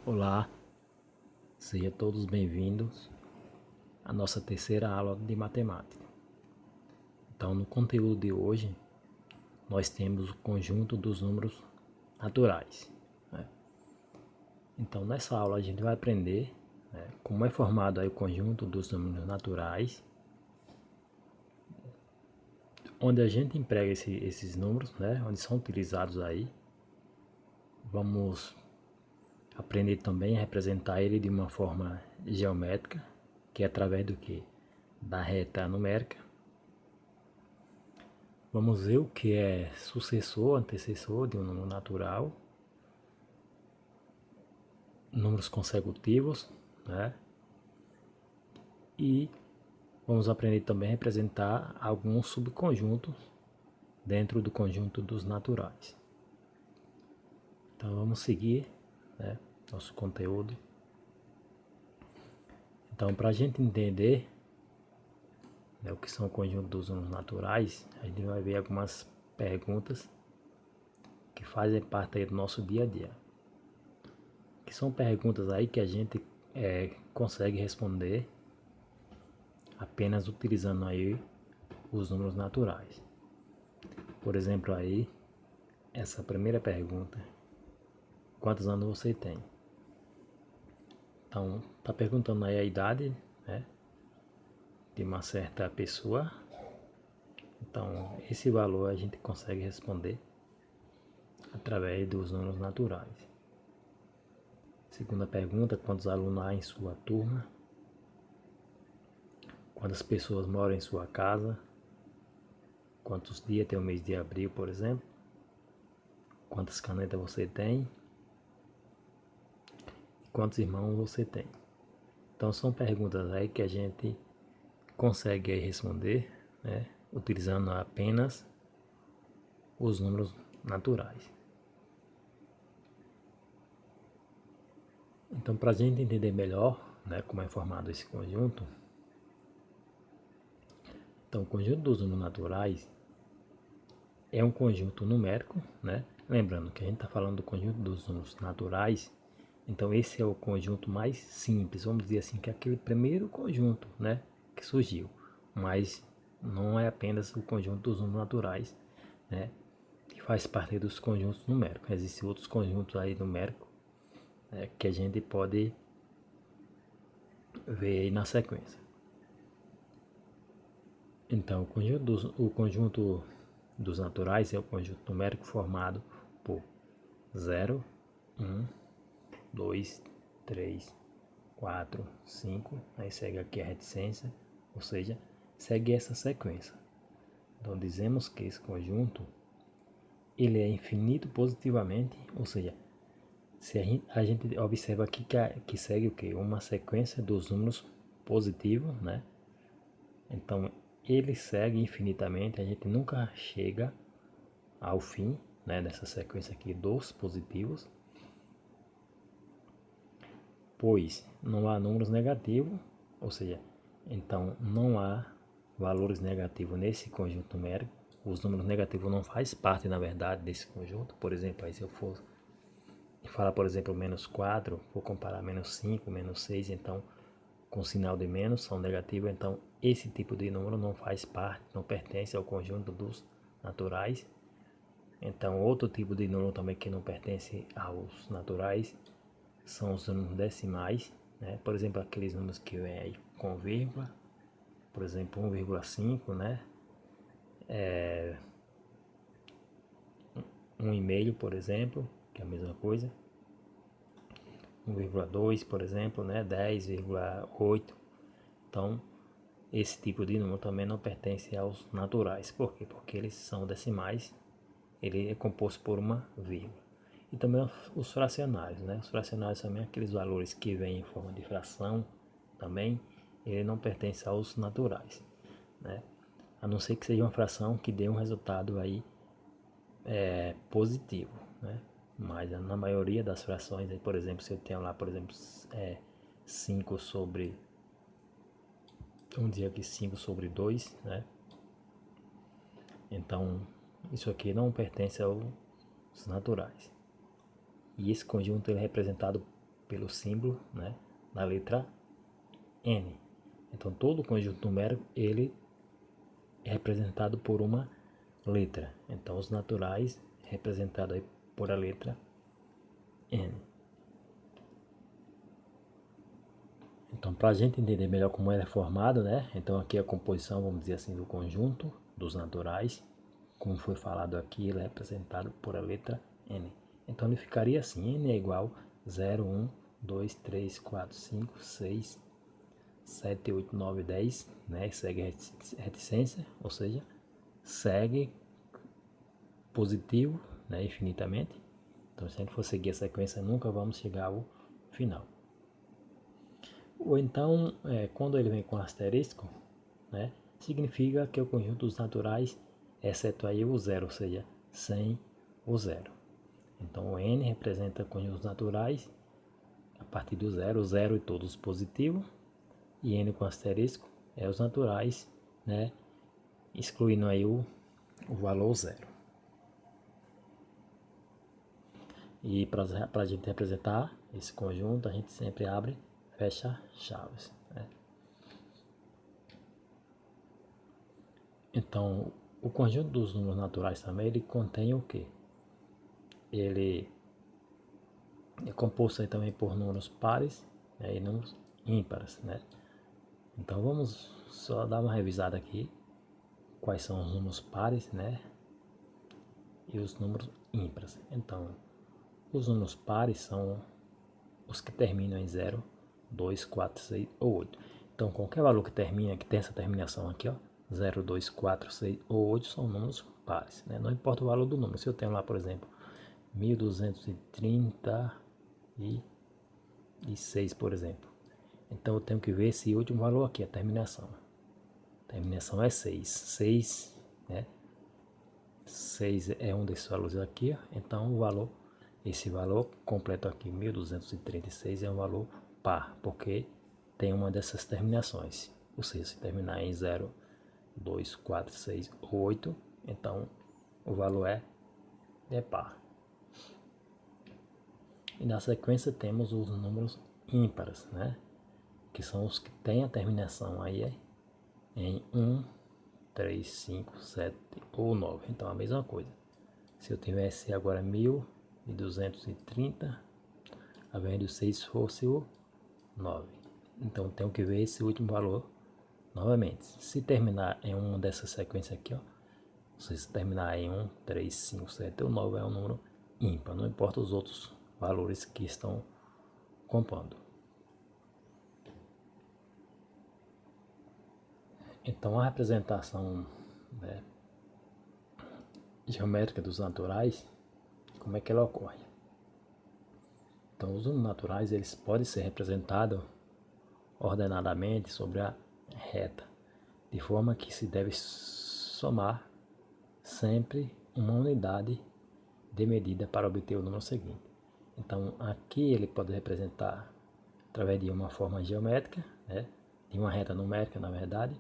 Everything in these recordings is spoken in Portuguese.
Olá, sejam todos bem-vindos à nossa terceira aula de matemática. Então, no conteúdo de hoje, nós temos o conjunto dos números naturais, né? Então, nessa aula a gente vai aprender, como é formado aí o conjunto dos números naturais, onde a gente emprega esses números, né? Onde são utilizados aí. Vamos aprender também a representar ele de uma forma geométrica, que é através do que? Da reta numérica. Vamos ver o que é sucessor, antecessor de um número natural, números consecutivos, né? E vamos aprender também a representar alguns subconjuntos dentro do conjunto dos naturais. Então vamos seguir, né, nosso conteúdo. Então, para a gente entender, né, o que são o conjunto dos números naturais, a gente vai ver algumas perguntas que fazem parte aí do nosso dia a dia. Que são perguntas aí que a gente consegue responder apenas utilizando aí os números naturais. Por exemplo, aí, essa primeira pergunta: quantos anos você tem? Então, tá perguntando aí a idade, né, de uma certa pessoa. Então, esse valor a gente consegue responder através dos números naturais. Segunda pergunta: quantos alunos há em sua turma? Quantas pessoas moram em sua casa? Quantos dias tem o mês de abril, por exemplo? Quantas canetas você tem? E quantos irmãos você tem? Então são perguntas aí que a gente consegue aí responder, né, utilizando apenas os números naturais. Então, para a gente entender melhor, né, como é formado esse conjunto, então o conjunto dos números naturais é um conjunto numérico, né? Lembrando que a gente está falando do conjunto dos números naturais, então esse é o conjunto mais simples, vamos dizer assim, que é aquele primeiro conjunto, né, que surgiu, mas não é apenas o conjunto dos números naturais, né, que faz parte dos conjuntos numéricos. Existem outros conjuntos aí numéricos, que a gente pode ver aí na sequência. Então, o conjunto dos naturais é o conjunto numérico formado por 0, 1, 2, 3, 4, 5, aí segue aqui a reticência, ou seja, segue essa sequência. Então dizemos que esse conjunto ele é infinito positivamente, ou seja, se a gente observa aqui que segue o que? Uma sequência dos números positivos, né? Então ele segue infinitamente, a gente nunca chega ao fim, né, dessa sequência aqui dos positivos, pois não há números negativos, ou seja, então não há valores negativos nesse conjunto numérico. Os números negativos não fazem parte, na verdade, desse conjunto. Por exemplo, aí se eu for falar, por exemplo, menos 4, vou comparar menos 5, menos 6, então com sinal de menos são negativos, então esse tipo de número não faz parte, não pertence ao conjunto dos naturais. Então outro tipo de número também que não pertence aos naturais são os números decimais, né? Por exemplo, aqueles números que vêm aí com vírgula, por exemplo 1,5, né? 1,5, por exemplo, que é a mesma coisa. 1,2, por exemplo, né? 10,8. Então, esse tipo de número também não pertence aos naturais. Por quê? Porque eles são decimais, ele é composto por uma vírgula. E também os fracionários, né? Os fracionários também, aqueles valores que vêm em forma de fração, também, ele não pertence aos naturais, né? A não ser que seja uma fração que dê um resultado aí positivo, né? Mas na maioria das frações, aí, por exemplo, se eu tenho lá, por exemplo, 5 sobre, vamos dizer aqui 5 sobre 2, né? Então, isso aqui não pertence aos naturais. E esse conjunto ele é representado pelo símbolo, né, da letra N. Então todo conjunto numérico ele é representado por uma letra. Então os naturais representados aí por a letra N. Então, para a gente entender melhor como ele é formado, né? Então aqui a composição, vamos dizer assim, do conjunto dos naturais, como foi falado aqui, ele é representado por a letra N. Então ele ficaria assim: N é igual 0, 1, 2, 3, 4, 5, 6, 7, 8, 9, 10, né? Segue reticência, ou seja, segue positivo, né? Infinitamente. Então, se a gente for seguir a sequência, nunca vamos chegar ao final. Ou então, quando ele vem com asterisco, né? Significa que o conjunto dos naturais, exceto aí o zero, ou seja, sem o zero. Então, o N representa conjuntos naturais a partir do zero, o zero e todos os positivos, e N com asterisco é os naturais, né? Excluindo aí o valor zero. E para a gente representar esse conjunto, a gente sempre abre, fecha chaves, né? Então, o conjunto dos números naturais também, ele contém o quê? Ele é composto aí também por números pares, né, e números ímpares, né? Então vamos só dar uma revisada aqui, quais são os números pares, né? E os números ímpares. Então, os números pares são os que terminam em 0, 2, 4, 6 ou 8. Então, qualquer valor que termina, que tem essa terminação aqui, ó, 0, 2, 4, 6 ou 8 são números pares, né? Não importa o valor do número. Se eu tenho lá, por exemplo, 1236, por exemplo. Então, eu tenho que ver esse último valor aqui, a terminação. A terminação é 6. 6, né? 6 é um desses valores aqui, ó. Então, esse valor completo aqui, 1236, é um valor par, porque tem uma dessas terminações. Ou seja, se terminar em 0, 2, 4, 6 ou 8, então o valor é par. E na sequência temos os números ímpares, né? Que são os que têm a terminação aí em 1, 3, 5, 7 ou 9. Então a mesma coisa. Se eu tivesse agora 1230, ao invés do 6 fosse o 9. Então tenho que ver esse último valor novamente. Se terminar em uma dessa sequência aqui, ó, se terminar em 1, 3, 5, 7 ou 9, é um número ímpar. Não importa os outros valores que estão compondo. Então a representação, né, geométrica dos naturais, como é que ela ocorre? Então os números naturais eles podem ser representados ordenadamente sobre a reta, de forma que se deve somar sempre uma unidade de medida para obter o número seguinte. Então aqui ele pode representar através de uma forma geométrica, né, de uma reta numérica na verdade.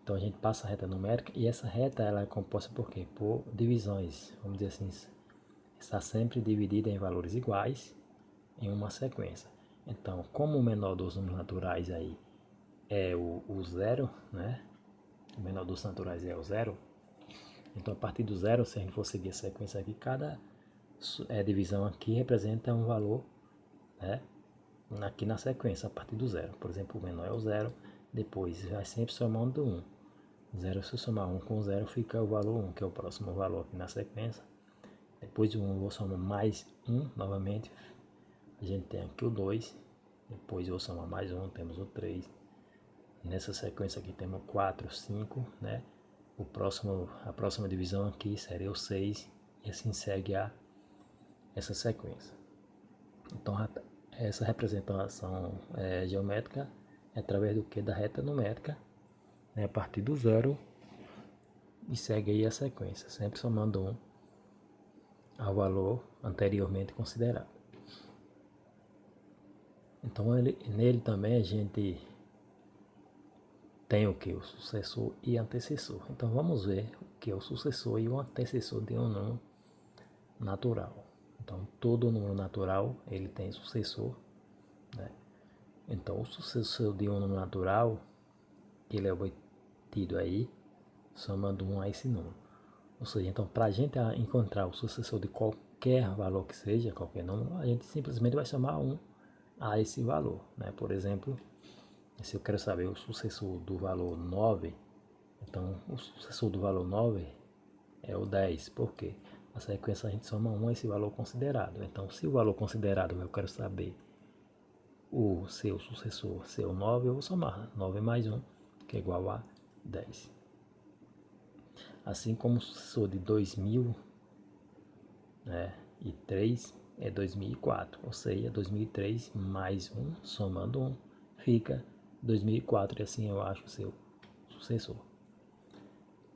Então a gente passa a reta numérica e essa reta ela é composta por quê? Por divisões, vamos dizer assim, está sempre dividida em valores iguais em uma sequência. Então, como o menor dos números naturais aí é o zero, né? O menor dos naturais é o zero. Então, a partir do zero, se a gente for seguir a sequência aqui, cada divisão aqui representa um valor, né? Aqui na sequência, a partir do zero. Por exemplo, o menor é o zero, depois vai sempre somando 1. 0, se eu somar 1 com 0, fica o valor 1, que é o próximo valor aqui na sequência. Depois de 1, eu vou somar mais 1 novamente. A gente tem aqui o 2. Depois eu vou somar mais 1, temos o 3. Nessa sequência aqui temos o 4, 5, né? A próxima divisão aqui seria o 6. E assim segue essa sequência. Então, essa representação geométrica é através do que? Da reta numérica, né? A partir do zero. E segue aí a sequência, sempre somando 1 ao valor anteriormente considerado. Então nele também a gente tem o que? O sucessor e antecessor. Então vamos ver o que é o sucessor e o antecessor de um número natural. Então todo número natural ele tem sucessor né? Então o sucessor de um número natural, ele é obtido aí somando 1 a esse número. Ou seja, então para a gente encontrar o sucessor de qualquer valor que seja, qualquer número, a gente simplesmente vai somar 1 a esse valor, né? Por exemplo, se eu quero saber o sucessor do valor 9, então o sucessor do valor 9 é o 10. Por quê? A sequência a gente soma 1 a esse valor considerado. Então, se o valor considerado eu quero saber o seu sucessor ser o 9, eu vou somar 9 mais 1, que é igual a 10. Assim como o sucessor de 2000, né, e 3 é 2004, ou seja, 2003 mais 1, somando 1, fica 2004, e assim eu acho o seu sucessor.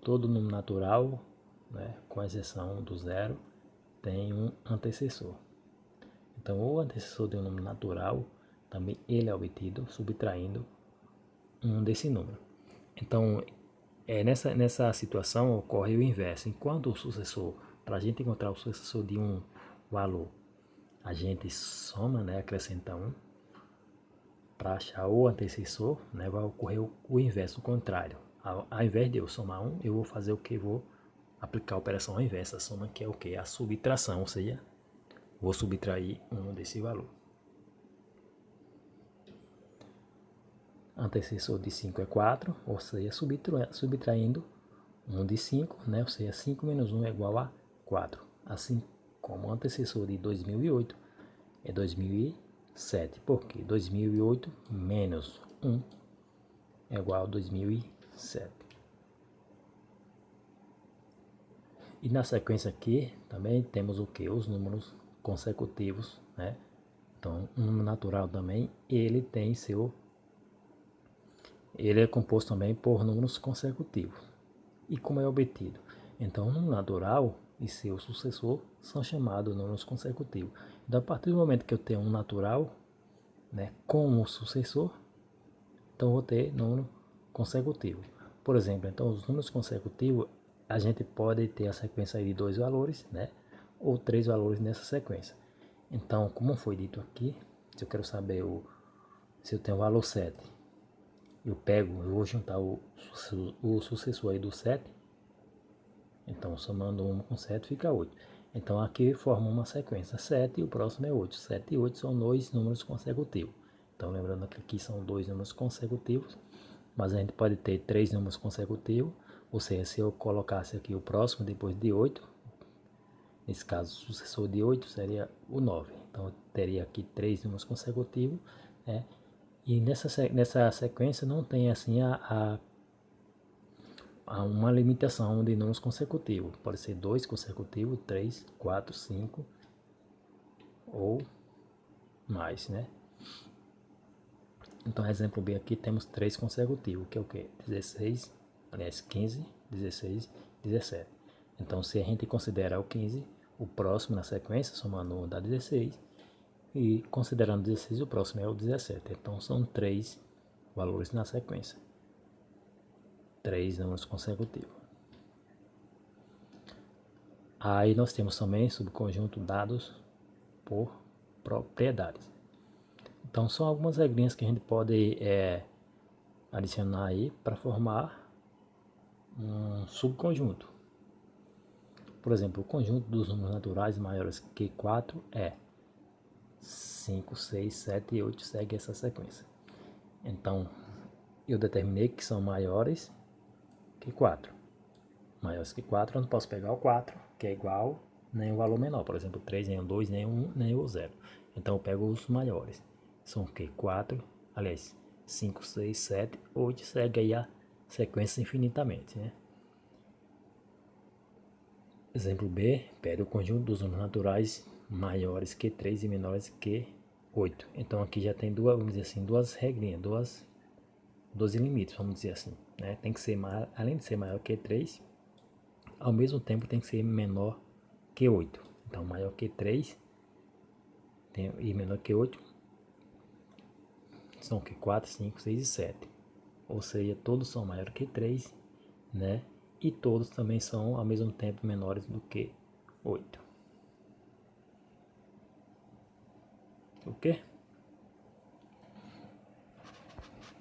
Todo número natural, né, com exceção do zero, tem um antecessor. Então, o antecessor de um número natural, também ele é obtido subtraindo um desse número. Então, nessa situação ocorre o inverso. Enquanto o sucessor, para a gente encontrar o sucessor de um valor, a gente soma, né, acrescenta 1. Para achar o antecessor, né, vai ocorrer o inverso, o contrário. Ao invés de eu somar 1, eu vou fazer o que? Vou aplicar a operação inversa, a soma, que é o que? A subtração, ou seja, vou subtrair 1 desse valor. Antecessor de 5 é 4, ou seja, subtraindo 1 de 5, né? Ou seja, 5 menos 1 é igual a 4. Assim como o antecessor de 2008 é 2007. Por quê? 2008 menos 1 é igual a 2007. E na sequência aqui também temos o que? Os números consecutivos, né? Então, um número natural também, ele é composto também por números consecutivos. E como é obtido? Então, um número natural e seu sucessor são chamados números consecutivos. Então, a partir do momento que eu tenho um natural, né, com o sucessor, então eu vou ter número consecutivo. Por exemplo, então os números consecutivos, a gente pode ter a sequência de 2 valores, né, ou 3 valores nessa sequência. Então, como foi dito aqui, se eu quero saber se eu tenho o valor 7, eu vou juntar o sucessor aí do 7, então somando 1 com 7 fica 8. Então aqui forma uma sequência 7 e o próximo é 8. 7 e 8 são 2 números consecutivos. Então lembrando que aqui são 2 números consecutivos, mas a gente pode ter 3 números consecutivos, ou seja, se eu colocasse aqui o próximo depois de 8, nesse caso o sucessor de 8 seria o 9. Então eu teria aqui 3 números consecutivos, né? E nessa sequência não tem assim uma limitação de números consecutivos. Pode ser 2 consecutivos, 3, 4, 5 ou mais, né? Então, exemplo B aqui temos 3 consecutivos, que é o que? 16, aliás 15, 16, 17. Então, se a gente considerar o 15, o próximo na sequência, somando 1 dá 16, e considerando 16, o próximo é o 17. Então, são 3 valores na sequência. 3 números consecutivos. Aí nós temos também subconjunto dados por propriedades. Então são algumas regrinhas que a gente pode adicionar aí para formar um subconjunto. Por exemplo, o conjunto dos números naturais maiores que 4 é 5, 6, 7 e 8, segue essa sequência. Então eu determinei que são maiores que 4. Maiores que 4, eu não posso pegar o 4, que é igual, nem o valor menor. Por exemplo, 3, nem o 2, nem o 1, nem o 0. Então eu pego os maiores. São o que? 4, aliás, 5, 6, 7, 8, segue aí a sequência infinitamente, né? Exemplo B, pede o conjunto dos números naturais maiores que 3 e menores que 8. Então aqui já tem duas, vamos dizer assim, duas regrinhas, dois limites, vamos dizer assim, né? Tem que ser maior, além de ser maior que 3, ao mesmo tempo tem que ser menor que 8. Então maior que 3 e menor que 8 são o que? 4, 5, 6 e 7. Ou seja, todos são maiores que 3, né? E todos também são ao mesmo tempo menores do que 8. Ok?